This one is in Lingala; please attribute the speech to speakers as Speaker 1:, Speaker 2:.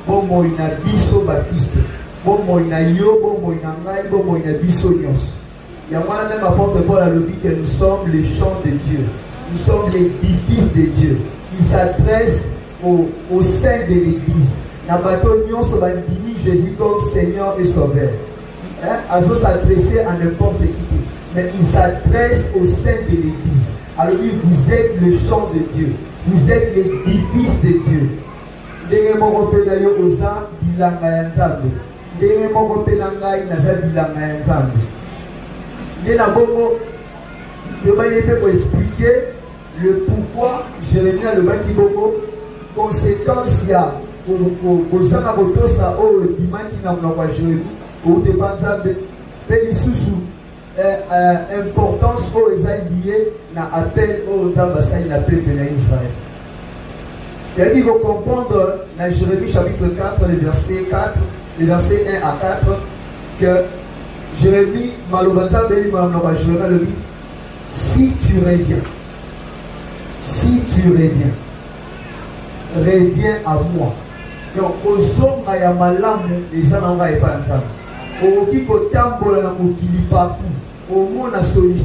Speaker 1: bomoi na biso baptiste, bomoi na yo, bomoi na ngai, bomoi na biso nyonso. Il y a moi même apôtre Paul a dit que nous sommes les champs de Dieu, nous sommes les fils de Dieu. Il s'adresse au sein de l'église. Na bato nyonso bandimi Jésus comme Seigneur et Sauveur. Azo s'adresser à n'importe qui, mais il s'adresse au sein de l'église. Alors oui, vous êtes le champ de Dieu, vous êtes les fils de Dieu. Ndenge moko pe na yo oza bilanga ya Nzambe, ndenge moko pe na ngai naza bilanga ya Nzambe. Nde na bongo tobayeli mpe koexpliquer le pourquoi Jérémie alobaki bongo conséquence ya kozanga kotosa oyo ebimaki na monoko ya Jérémie oute pa Nzambe mpe lisusu importance oyo eza lié na appel oyo Nzambe asali na peuple na Israël. Il faut comprendre dans Jérémie chapitre 4, le verset 4, le verset 1 à 4, que Jérémie, si tu reviens, reviens à moi. Donc, au sommet, il y a malamu, et ça n'en va pas ensemble. Au qui peut tambour na mokili partout, au monde a solution.